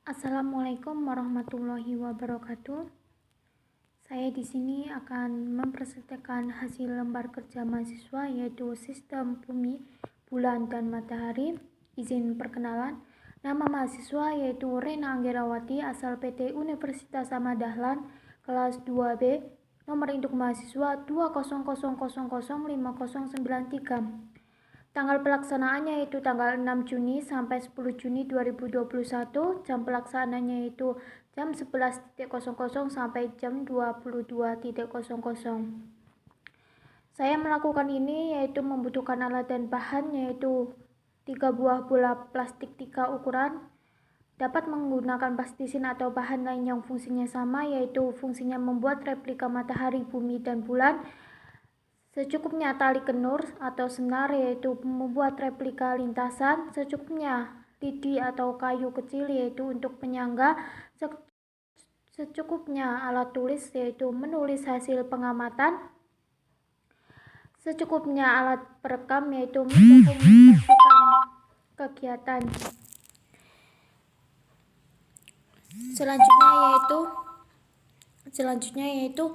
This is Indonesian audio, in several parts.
Assalamualaikum warahmatullahi wabarakatuh. Saya di sini akan mempresentasikan hasil lembar kerja mahasiswa, yaitu sistem bumi, bulan, dan matahari. Izin perkenalan. Nama mahasiswa yaitu Rena Anggerawati, asal PT Universitas Ahmad Dahlan, kelas 2B. Nomor induk mahasiswa 200005093. Tanggal pelaksanaannya yaitu tanggal 6 Juni sampai 10 Juni 2021. Jam pelaksanaannya yaitu jam 11.00 sampai jam 22.00. Saya melakukan ini yaitu membutuhkan alat dan bahan, yaitu 3 buah bola plastik 3 ukuran. Dapat menggunakan plastisin atau bahan lain yang fungsinya sama, yaitu fungsinya membuat replika matahari, bumi, dan bulan. Secukupnya tali kenur atau senar, yaitu membuat replika lintasan. Secukupnya lidi atau kayu kecil, yaitu untuk penyangga. Secukupnya alat tulis, yaitu menulis hasil pengamatan. Secukupnya alat perekam, yaitu mendokumentasikan kegiatan. Selanjutnya yaitu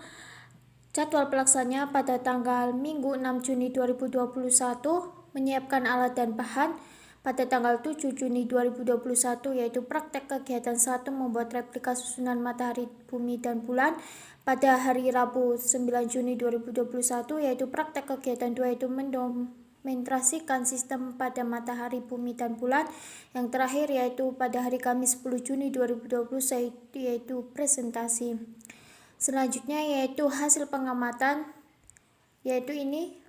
jadwal pelaksanaannya pada tanggal Minggu 6 Juni 2021, menyiapkan alat dan bahan. Pada tanggal 7 Juni 2021 yaitu praktek kegiatan 1, membuat replika susunan matahari, bumi, dan bulan. Pada hari Rabu 9 Juni 2021 yaitu praktek kegiatan 2, yaitu mendokumentasikan sistem pada matahari, bumi, dan bulan. Yang terakhir yaitu pada hari Kamis 10 Juni 2020 yaitu presentasi. Selanjutnya yaitu hasil pengamatan, yaitu ini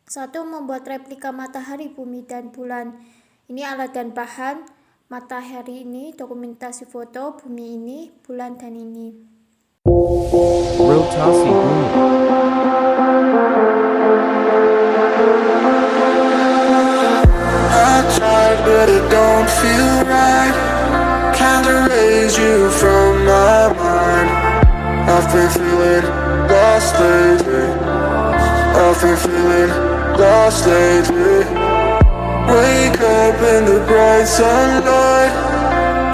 1. Membuat replika matahari, bumi, dan bulan. Ini alat dan bahan. Matahari ini dokumentasi foto, bumi ini, bulan, dan ini. Rotasi bumi. I tried but it don't feel right. Can't erase you from my mind. I've been feeling lost lately. I've been feeling lost lately. Wake up in the bright sunlight.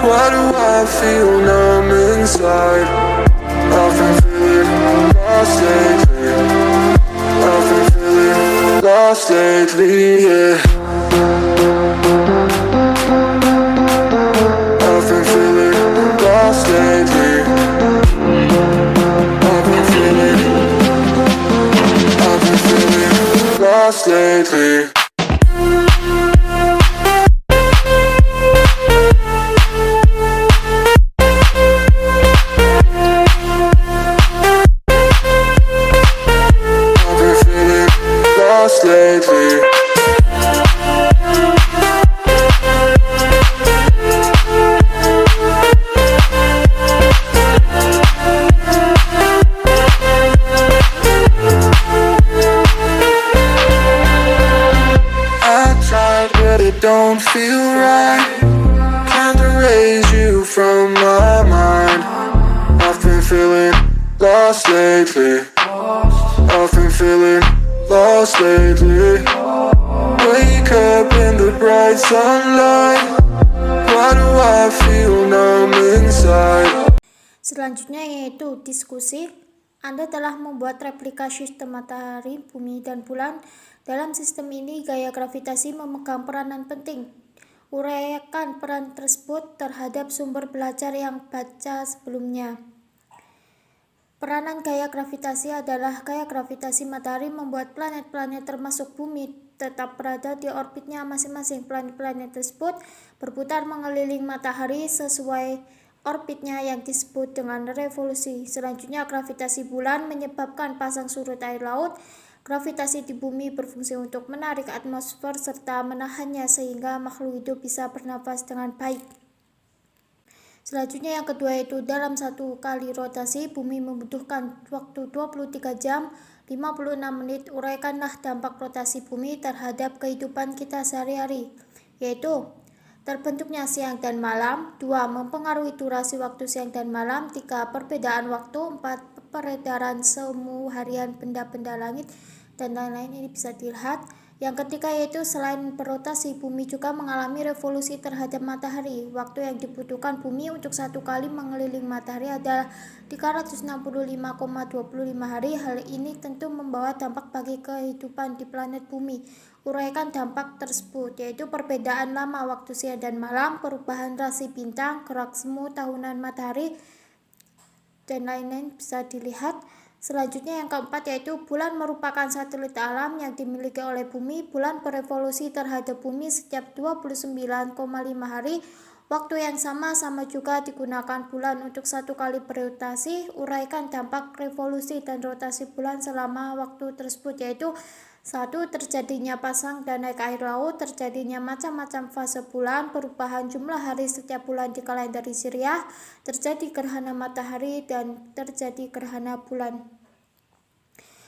Why do I feel numb inside? I've been feeling lost lately. I've been feeling lost lately, yeah. I've been feeling lost lately. I've been feeling lost lately. I've been feeling lost lately. Don't feel right. Can't erase you from my mind. I've been feeling lost lately. I've been feeling lost lately. Wake up in the bright sunlight. Why do I feel numb inside? Selanjutnya yaitu diskusi. Anda telah membuat replika sistem matahari, bumi, dan bulan. Dalam sistem ini, gaya gravitasi memegang peranan penting. Uraikan peran tersebut terhadap sumber belajar yang baca sebelumnya. Peranan gaya gravitasi adalah gaya gravitasi matahari membuat planet-planet termasuk bumi tetap berada di orbitnya masing-masing. Planet-planet tersebut berputar mengelilingi matahari sesuai orbitnya yang disebut dengan revolusi. Selanjutnya, gravitasi bulan menyebabkan pasang surut air laut. Gravitasi di bumi berfungsi untuk menarik atmosfer serta menahannya sehingga makhluk hidup bisa bernafas dengan baik. Selanjutnya yang kedua yaitu dalam 1 kali rotasi bumi membutuhkan waktu 23 jam 56 menit. Uraikanlah dampak rotasi bumi terhadap kehidupan kita sehari-hari, yaitu terbentuknya siang dan malam. 2. Mempengaruhi durasi waktu siang dan malam. 3. Perbedaan waktu. 4. Peredaran semu harian benda-benda langit dan lain-lain. Ini bisa dilihat. Yang ketiga yaitu selain berotasi, bumi juga mengalami revolusi terhadap matahari. Waktu yang dibutuhkan bumi untuk satu kali mengelilingi matahari adalah 365,25 hari. Hal ini tentu membawa dampak bagi kehidupan di planet bumi. Uraikan dampak tersebut, yaitu perbedaan lama waktu siang dan malam, perubahan rasi bintang, gerak semu tahunan matahari, dan lain-lain bisa dilihat. Selanjutnya yang keempat yaitu bulan merupakan satelit alam yang dimiliki oleh bumi. Bulan berevolusi terhadap bumi setiap 29,5 hari. Waktu yang sama juga digunakan bulan untuk satu kali berotasi. Uraikan dampak revolusi dan rotasi bulan selama waktu tersebut, yaitu 1. Terjadinya pasang dan naik air laut, terjadinya macam-macam fase bulan, perubahan jumlah hari setiap bulan di kalender Hijriah, terjadi gerhana matahari, dan terjadi gerhana bulan.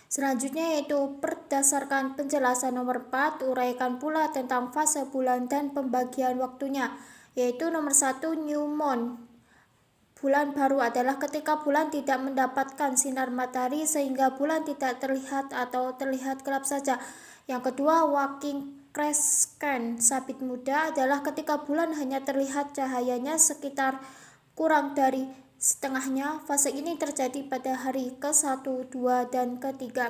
Selanjutnya yaitu berdasarkan penjelasan nomor 4, uraikan pula tentang fase bulan dan pembagian waktunya, yaitu nomor 1, new moon. Bulan baru adalah ketika bulan tidak mendapatkan sinar matahari sehingga bulan tidak terlihat atau terlihat gelap saja. Yang kedua, walking crescent, sabit muda, adalah ketika bulan hanya terlihat cahayanya sekitar kurang dari setengahnya. Fase ini terjadi pada hari ke-1, 2, dan ke-3.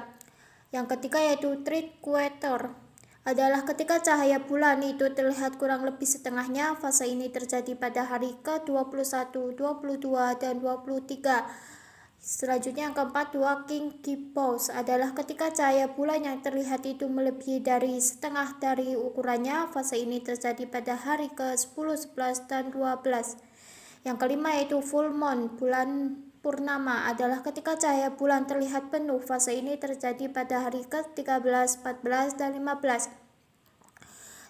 Yang ketiga yaitu triqueter, adalah ketika cahaya bulan itu terlihat kurang lebih setengahnya. Fase ini terjadi pada hari ke-21, 22, dan 23. Selanjutnya yang keempat, walking gibbous, adalah ketika cahaya bulan yang terlihat itu melebihi dari setengah dari ukurannya. Fase ini terjadi pada hari ke-10, 11, dan 12. Yang kelima yaitu full moon, bulan purnama, adalah ketika cahaya bulan terlihat penuh. Fase ini terjadi pada hari ke-13, 14, dan 15.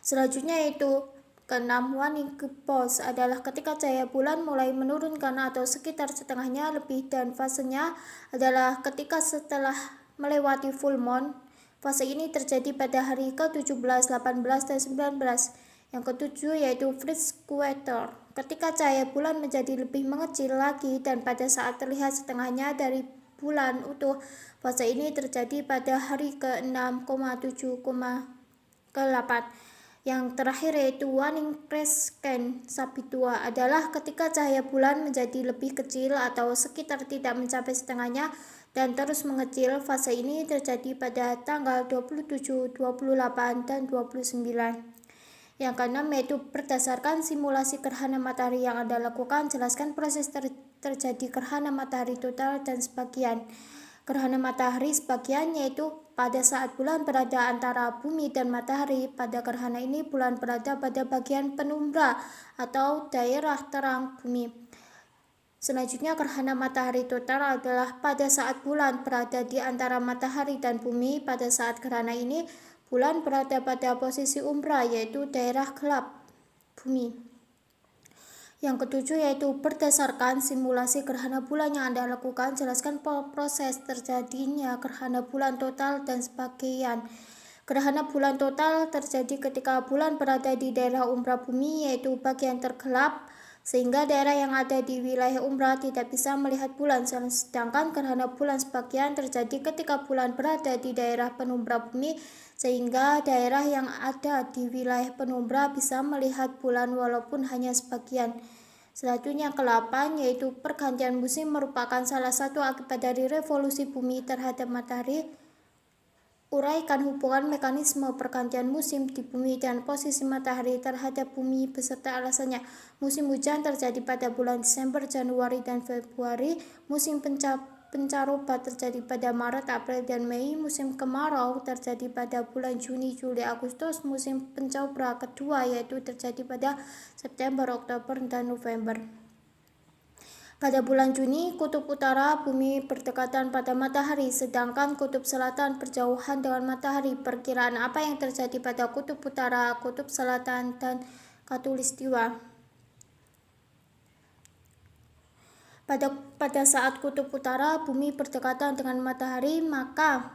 Selanjutnya yaitu keenam, waning gibbous, adalah ketika cahaya bulan mulai menurunkan atau sekitar setengahnya lebih, dan fasenya adalah ketika setelah melewati full moon. Fase ini terjadi pada hari ke-17, 18, dan 19. Yang ketujuh yaitu triqueter, ketika cahaya bulan menjadi lebih mengecil lagi dan pada saat terlihat setengahnya dari bulan utuh. Fase ini terjadi pada hari ke-6, 7, ke-8. Yang terakhir yaitu waning crescent, sabit tua, adalah ketika cahaya bulan menjadi lebih kecil atau sekitar tidak mencapai setengahnya dan terus mengecil. Fase ini terjadi pada tanggal 27, 28, dan 29. Yang keenam yaitu berdasarkan simulasi gerhana matahari yang Anda lakukan, jelaskan proses terjadi gerhana matahari total dan sebagian. Gerhana matahari sebagian yaitu pada saat bulan berada antara bumi dan matahari. Pada gerhana ini bulan berada pada bagian penumbra atau daerah terang bumi. Selanjutnya gerhana matahari total adalah pada saat bulan berada di antara matahari dan bumi. Pada saat gerhana ini bulan berada pada posisi umbra, yaitu daerah gelap bumi. Yang ketujuh yaitu berdasarkan simulasi gerhana bulan yang Anda lakukan, jelaskan proses terjadinya gerhana bulan total dan sebagian. Gerhana bulan total terjadi ketika bulan berada di daerah umbra bumi, yaitu bagian tergelap, sehingga daerah yang ada di wilayah umbra tidak bisa melihat bulan. Sedangkan gerhana bulan sebagian terjadi ketika bulan berada di daerah penumbra bumi, sehingga daerah yang ada di wilayah penumbra bisa melihat bulan walaupun hanya sebagian. Selanjutnya ke-8 yaitu pergantian musim, merupakan salah satu akibat dari revolusi bumi terhadap matahari. Uraikan hubungan mekanisme pergantian musim di bumi dan posisi matahari terhadap bumi beserta alasannya. Musim hujan terjadi pada bulan Desember, Januari, dan Februari. Musim pancaroba terjadi pada Maret, April, dan Mei. Musim kemarau terjadi pada bulan Juni, Juli, Agustus. Musim pancaroba kedua yaitu terjadi pada September, Oktober, dan November. Pada bulan Juni, kutub utara bumi berdekatan pada matahari, sedangkan kutub selatan berjauhan dengan matahari. Perkiraan apa yang terjadi pada kutub utara, kutub selatan, dan khatulistiwa? Pada saat kutub utara bumi berdekatan dengan matahari, maka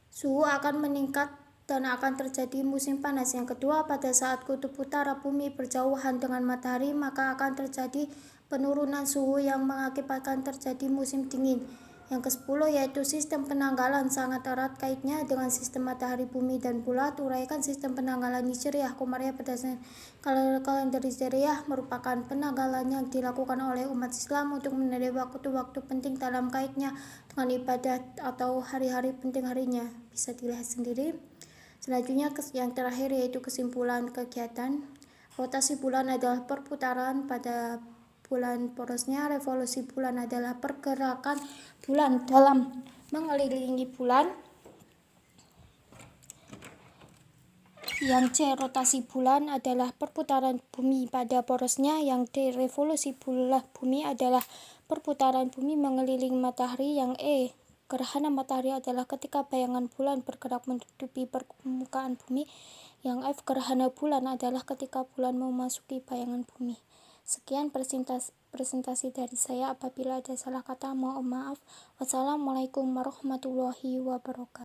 suhu akan meningkat dan akan terjadi musim panas. Yang kedua, pada saat kutub utara bumi berjauhan dengan matahari, maka akan terjadi penurunan suhu yang mengakibatkan terjadi musim dingin. Yang ke-10 yaitu sistem penanggalan, sangat erat kaitnya dengan sistem matahari, bumi, dan bulan. Uraikan sistem penanggalan Hijriah Komariah berdasarkan kalender Hijriah merupakan penanggalan yang dilakukan oleh umat Islam untuk menandai waktu-waktu penting dalam kaitnya dengan ibadat atau hari-hari penting harinya. Bisa dilihat sendiri. Selanjutnya yang terakhir yaitu kesimpulan kegiatan. Rotasi bulan adalah perputaran pada bulan porosnya. Revolusi bulan adalah pergerakan bulan dalam mengelilingi bulan. Yang C, rotasi bulan adalah perputaran bumi pada porosnya. Yang D, revolusi bulan bumi adalah perputaran bumi mengelilingi matahari. Yang E, gerhana matahari adalah ketika bayangan bulan bergerak menutupi permukaan bumi. Yang F, gerhana bulan adalah ketika bulan memasuki bayangan bumi. Sekian presentasi dari saya. Apabila ada salah kata, mohon maaf. Wassalamualaikum warahmatullahi wabarakatuh.